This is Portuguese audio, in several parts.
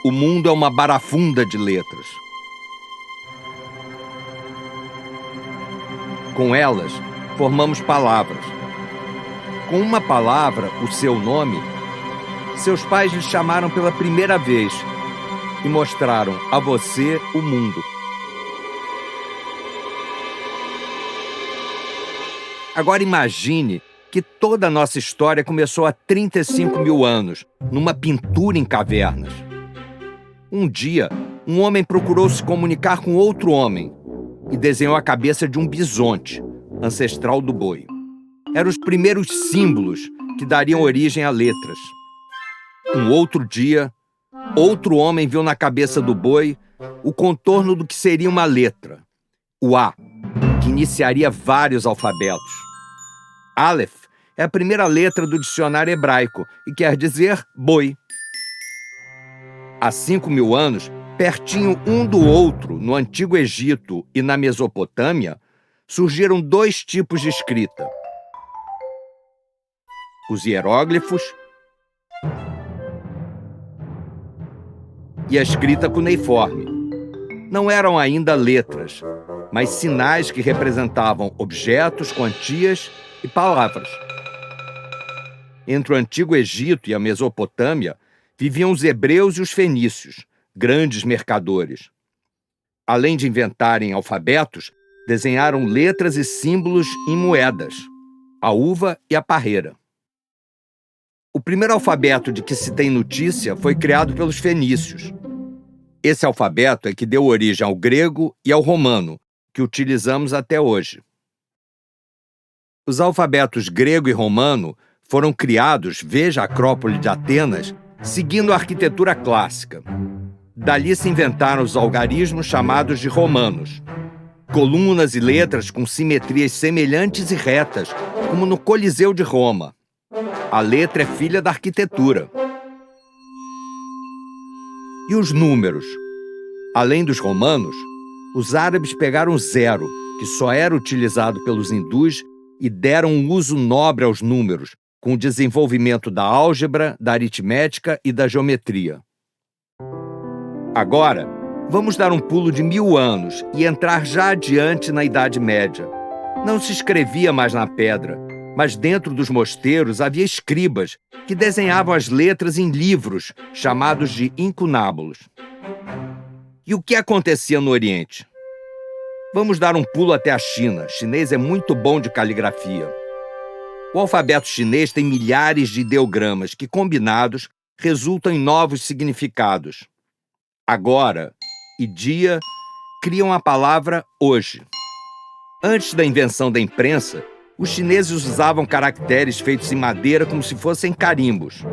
O mundo é uma barafunda de letras. Com elas, formamos palavras. Com uma palavra, o seu nome, seus pais lhe chamaram pela primeira vez e mostraram a você o mundo. Agora imagine que toda a nossa história começou há 35 mil anos, numa pintura em cavernas. Um dia, um homem procurou se comunicar com outro homem e desenhou a cabeça de um bisonte, ancestral do boi. Eram os primeiros símbolos que dariam origem a letras. Um outro dia, outro homem viu na cabeça do boi o contorno do que seria uma letra, o A, que iniciaria vários alfabetos. Aleph é a primeira letra do dicionário hebraico e quer dizer boi. Há 5 mil anos, pertinho um do outro, no Antigo Egito e na Mesopotâmia, surgiram 2 tipos de escrita: os hieróglifos e a escrita cuneiforme. Não eram ainda letras, mas sinais que representavam objetos, quantias e palavras. Entre o Antigo Egito e a Mesopotâmia, viviam os hebreus e os fenícios, grandes mercadores. Além de inventarem alfabetos, desenharam letras e símbolos em moedas, a uva e a parreira. O primeiro alfabeto de que se tem notícia foi criado pelos fenícios. Esse alfabeto é que deu origem ao grego e ao romano, que utilizamos até hoje. Os alfabetos grego e romano foram criados, veja a Acrópole de Atenas, seguindo a arquitetura clássica. Dali se inventaram os algarismos chamados de romanos. Colunas e letras com simetrias semelhantes e retas, como no Coliseu de Roma. A letra é filha da arquitetura. E os números? Além dos romanos, os árabes pegaram o zero, que só era utilizado pelos hindus, e deram um uso nobre aos números, com o desenvolvimento da álgebra, da aritmética e da geometria. Agora, vamos dar um pulo de 1000 anos e entrar já adiante na Idade Média. Não se escrevia mais na pedra, mas dentro dos mosteiros havia escribas que desenhavam as letras em livros, chamados de incunábulos. E o que acontecia no Oriente? Vamos dar um pulo até a China. O chinês é muito bom de caligrafia. O alfabeto chinês tem milhares de ideogramas que, combinados, resultam em novos significados. Agora e dia criam a palavra hoje. Antes da invenção da imprensa, os chineses usavam caracteres feitos em madeira como se fossem carimbos.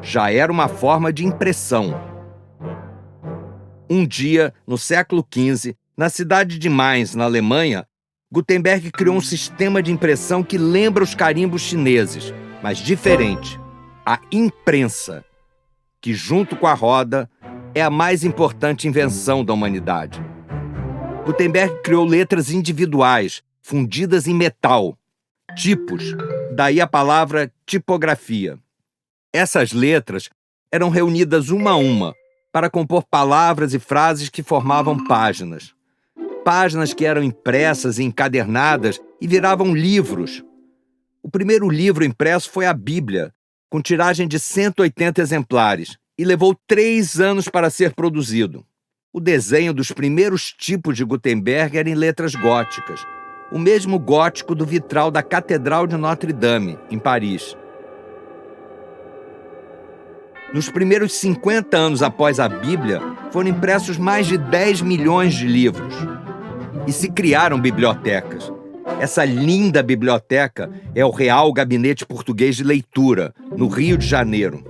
Já era uma forma de impressão. Um dia, no século XV, na cidade de Mainz, na Alemanha, Gutenberg criou um sistema de impressão que lembra os carimbos chineses, mas diferente: a imprensa, que, junto com a roda, é a mais importante invenção da humanidade. Gutenberg criou letras individuais, fundidas em metal, tipos, daí a palavra tipografia. Essas letras eram reunidas uma a uma para compor palavras e frases que formavam páginas. Páginas que eram impressas e encadernadas e viravam livros. O primeiro livro impresso foi a Bíblia, com tiragem de 180 exemplares, e levou 3 anos para ser produzido. O desenho dos primeiros tipos de Gutenberg era em letras góticas, o mesmo gótico do vitral da Catedral de Notre-Dame, em Paris. Nos primeiros 50 anos após a Bíblia, foram impressos mais de 10 milhões de livros. E se criaram bibliotecas. Essa linda biblioteca é o Real Gabinete Português de Leitura, no Rio de Janeiro.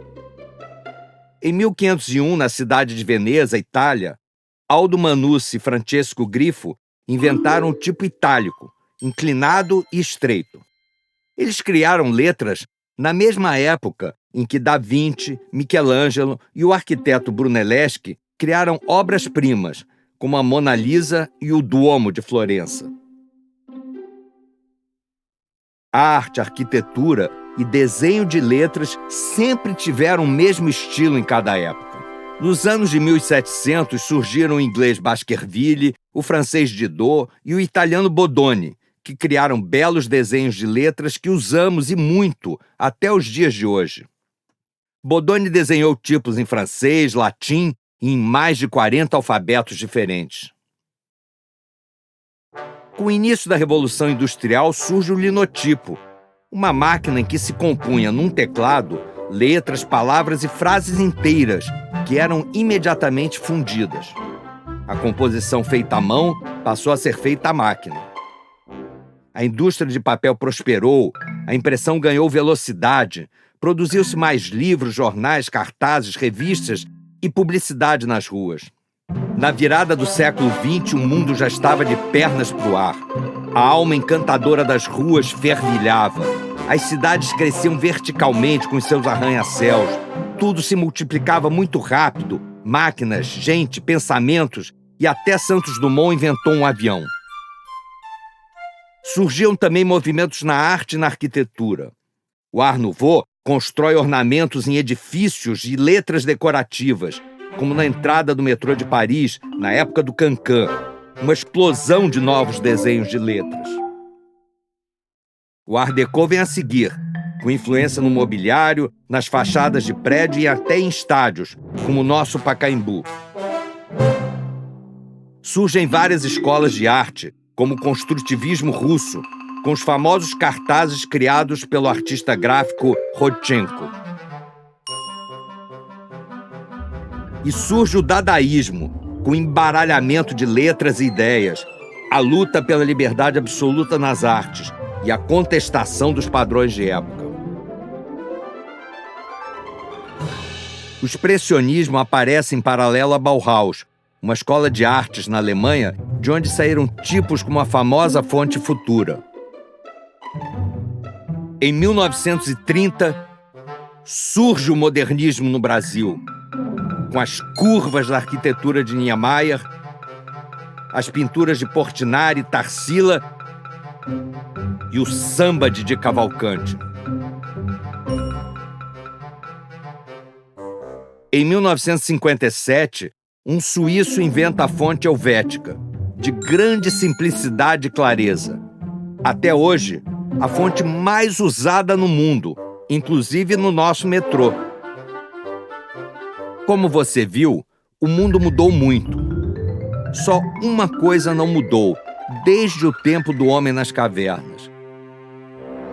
Em 1501, na cidade de Veneza, Itália, Aldo Manussi e Francesco Grifo inventaram o tipo itálico, inclinado e estreito. Eles criaram letras na mesma época em que Da Vinci, Michelangelo e o arquiteto Brunelleschi criaram obras-primas, como a Mona Lisa e o Duomo de Florença. A arte, arquitetura e desenho de letras sempre tiveram o mesmo estilo em cada época. Nos anos de 1700 surgiram o inglês Baskerville, o francês Didot e o italiano Bodoni, que criaram belos desenhos de letras que usamos e muito até os dias de hoje. Bodoni desenhou tipos em francês, latim e em mais de 40 alfabetos diferentes. Com o início da Revolução Industrial surge o linotipo, uma máquina em que se compunha num teclado letras, palavras e frases inteiras que eram imediatamente fundidas. A composição feita à mão passou a ser feita à máquina. A indústria de papel prosperou, a impressão ganhou velocidade, produziu-se mais livros, jornais, cartazes, revistas e publicidade nas ruas. Na virada do século XX, o mundo já estava de pernas para o ar. A alma encantadora das ruas fervilhava. As cidades cresciam verticalmente com seus arranha-céus. Tudo se multiplicava muito rápido. Máquinas, gente, pensamentos, e até Santos Dumont inventou um avião. Surgiam também movimentos na arte e na arquitetura. O Art Nouveau constrói ornamentos em edifícios e letras decorativas, como na entrada do metrô de Paris, na época do Cancan, uma explosão de novos desenhos de letras. O Art Deco vem a seguir, com influência no mobiliário, nas fachadas de prédio e até em estádios, como o nosso Pacaembu. Surgem várias escolas de arte, como o construtivismo russo, com os famosos cartazes criados pelo artista gráfico Rodchenko. E surge o dadaísmo, com embaralhamento de letras e ideias, a luta pela liberdade absoluta nas artes e a contestação dos padrões de época. O expressionismo aparece em paralelo à Bauhaus, uma escola de artes na Alemanha de onde saíram tipos como a famosa fonte Futura. Em 1930, surge o modernismo no Brasil, com as curvas da arquitetura de Niemeyer, as pinturas de Portinari, Tarsila e o samba de Cavalcante. Em 1957, um suíço inventa a fonte helvética, de grande simplicidade e clareza. Até hoje, a fonte mais usada no mundo, inclusive no nosso metrô. Como você viu, o mundo mudou muito. Só uma coisa não mudou, desde o tempo do homem nas cavernas: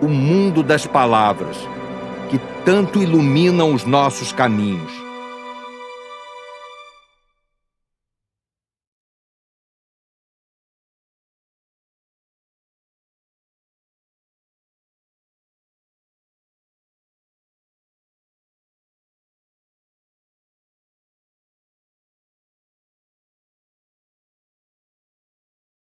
o mundo das palavras, que tanto iluminam os nossos caminhos.